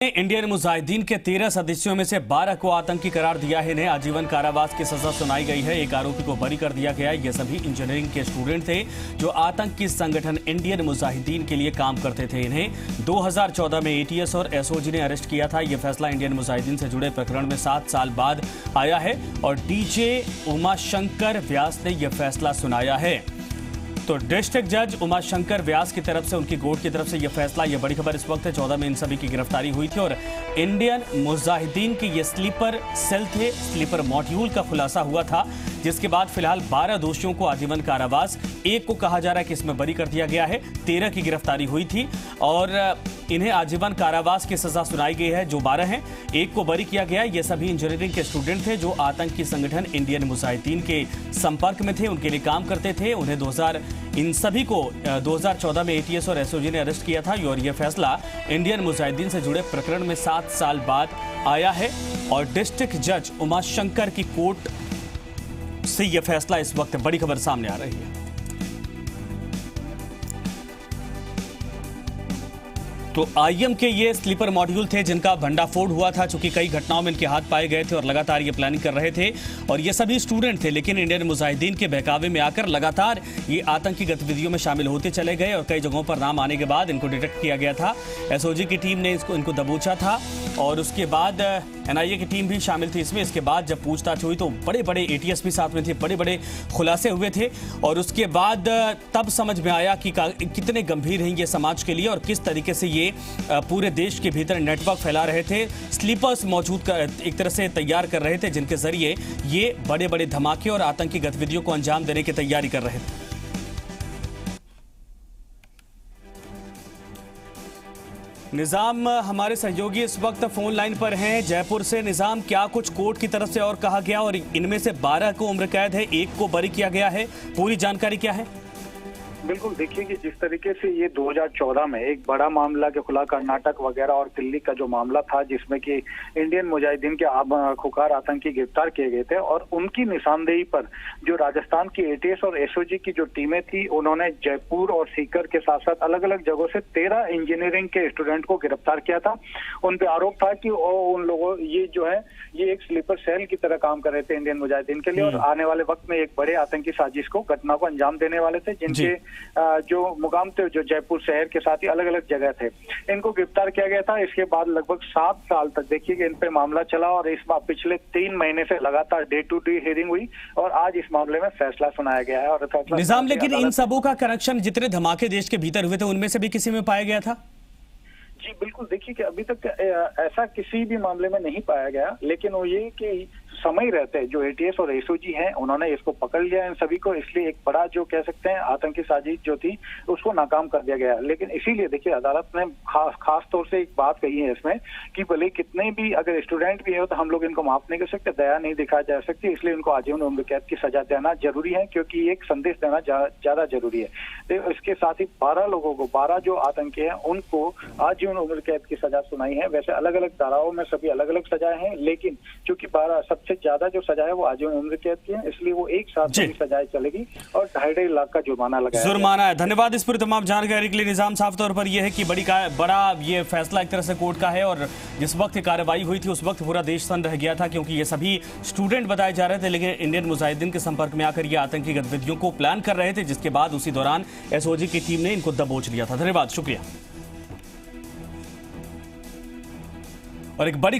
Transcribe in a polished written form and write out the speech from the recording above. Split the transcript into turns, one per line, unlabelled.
Indian Mujahideen के 13 सदस्यों में से 12 को आतंकी करार दिया है। इन्हें आजीवन कारावास की सजा सुनाई गई है। एक आरोपी को बरी कर दिया गया। ये सभी इंजीनियरिंग के स्टूडेंट थे जो आतंकी संगठन इंडियन मुजाहिदीन के लिए काम करते थे। इन्हें 2014 में एटीएस और एसओजी ने अरेस्ट किया था। यह फैसला इंडियन मुजाहिदीन से जुड़े प्रकरण में 7 साल बाद आया है और डीजे उमाशंकर व्यास ने यह फैसला सुनाया है। तो डिस्ट्रिक्ट जज उमाशंकर व्यास की तरफ से, उनकी कोर्ट की तरफ से यह फैसला, यह बड़ी खबर इस वक्त है। 14 में इन सभी की गिरफ्तारी हुई थी और इंडियन मुजाहिदीन के ये स्लीपर सेल थे, स्लीपर मॉड्यूल का खुलासा हुआ था, जिसके बाद फिलहाल 12 दोषियों को आजीवन कारावास, एक को कहा जा रहा है कि इसमें बरी कर दिया गया है। 13 की गिरफ्तारी हुई थी और इन्हें आजीवन कारावास की सजा सुनाई गई है। जो 12 हैं, एक को बरी किया गया। ये सभी इंजीनियरिंग के स्टूडेंट थे जो आतंकी संगठन इंडियन मुजाहिदीन के संपर्क में थे, उनके लिए काम करते थे। उन्हें इन सभी को 2014 में एटीएस और एसओजी ने अरेस्ट किया था और यह फैसला इंडियन मुजाहिदीन से जुड़े प्रकरण में 7 साल बाद आया है और डिस्ट्रिक्ट जज उमाशंकर की कोर्ट से यह फैसला इस वक्त बड़ी खबर सामने आ रही है। तो आईएम के ये स्लीपर मॉड्यूल थे जिनका भंडाफोड़ हुआ था, चूंकि कई घटनाओं में इनके हाथ पाए गए थे और लगातार ये प्लानिंग कर रहे थे और ये सभी स्टूडेंट थे, लेकिन इंडियन मुजाहिदीन के बहकावे में आकर लगातार ये आतंकी गतिविधियों में शामिल होते चले गए और कई जगहों पर नाम आने के बाद इनको डिटेक्ट किया गया था। एसओजी की टीम ने इनको दबोचा था और उसके बाद एनआईए की टीम भी शामिल थी इसमें। इसके बाद जब पूछताछ हुई तो बड़े बड़े एटीएस भी साथ में थे, बड़े बड़े खुलासे हुए थे और उसके बाद तब समझ में आया कि कितने गंभीर हैं ये समाज के लिए और किस तरीके से ये पूरे देश के भीतर नेटवर्क फैला रहे थे। स्लीपर्स मौजूद एक तरह से तैयार कर रहे थे जिनके जरिए ये बड़े बड़े धमाके और आतंकी गतिविधियों को अंजाम देने की तैयारी कर रहे थे। निजाम हमारे सहयोगी इस वक्त फोन लाइन पर हैं जयपुर से। निजाम, क्या कुछ कोर्ट की तरफ से और कहा गया और इनमें से 12 को उम्र कैद है, एक को बरी किया गया है, पूरी जानकारी क्या है?
बिल्कुल, देखिए कि जिस तरीके से ये 2014 में एक बड़ा मामला के खुला कर्नाटक वगैरह और दिल्ली का जो मामला था जिसमें कि इंडियन मुजाहिदीन के खुकार आतंकी गिरफ्तार किए गए थे और उनकी निशानदेही पर जो राजस्थान की एटीएस और एसओजी की जो टीमें थी उन्होंने जयपुर और सीकर के साथ साथ अलग अलग जगहों से 13 इंजीनियरिंग के स्टूडेंट को गिरफ्तार किया था। उन पे आरोप था कि उन लोगों ये एक स्लीपर सेल की तरह काम कर रहे थे इंडियन मुजाहिदीन के लिए और आने वाले वक्त में एक बड़े आतंकी साजिश को, घटना को अंजाम देने वाले थे, जिनके जो मुकाम थे जो जयपुर शहर के साथ ही अलग अलग जगह थे। इनको गिरफ्तार किया गया था। इसके बाद लगभग 7 साल तक देखिए कि इन पे मामला चला और इस बार पिछले 3 महीने से लगातार डे टू डे हियरिंग हुई और आज इस मामले में फैसला सुनाया गया है। और
निजाम, लेकिन इन सबों का कनेक्शन, जितने धमाके देश के भीतर हुए थे उनमें से भी किसी में पाया गया था?
जी बिल्कुल, देखिए कि अभी तक ऐसा किसी भी मामले में नहीं पाया गया, लेकिन वो ये कि समय रहते जो एटीएस और एसओजी हैं उन्होंने इसको पकड़ लिया इन सभी को, इसलिए एक बड़ा जो कह सकते हैं आतंकी साजिश जो थी उसको नाकाम कर दिया गया। लेकिन इसीलिए देखिए अदालत ने खास तौर से एक बात कही है इसमें कि भले कितने भी अगर स्टूडेंट भी हो तो हम लोग इनको माफ नहीं कर सकते, दया नहीं दिखाई जा सकती, इसलिए इनको आजीवन उम्र कैद की सजा देना जरूरी है क्योंकि एक संदेश देना ज्यादा जरूरी है। तो इसके साथ ही 12 लोगों को, 12 जो आतंकी हैं उनको आजीवन उम्र कैद की सजा सुनाई है। वैसे अलग अलग धाराओं में सभी अलग अलग सजाएं हैं, लेकिन चूंकि 12 सबसे ज्यादा जो सजा है वो आजीवन उम्र कैद की है, इसलिए वो एक साथ सभी सजाएं चलेगी और 2.5 लाख का जुर्माना लगाया
जुर्माना है। धन्यवाद इस पूरी तमाम जानकारी के लिए निजाम। साफ तौर पर यह है कि बड़ा ये फैसला एक तरह से कोर्ट का है और जिस वक्त कार्रवाई हुई थी उस वक्त पूरा देश सन्न रह गया था क्योंकि ये सभी स्टूडेंट बताए जा रहे थे, लेकिन इंडियन मुजाहिदीन के संपर्क में आकर ये आतंकी गतिविधियों को प्लान कर रहे थे, जिसके बाद उसी दौरान एसओजी की टीम ने इनको दबोच लिया था। धन्यवाद, शुक्रिया। और एक बड़ी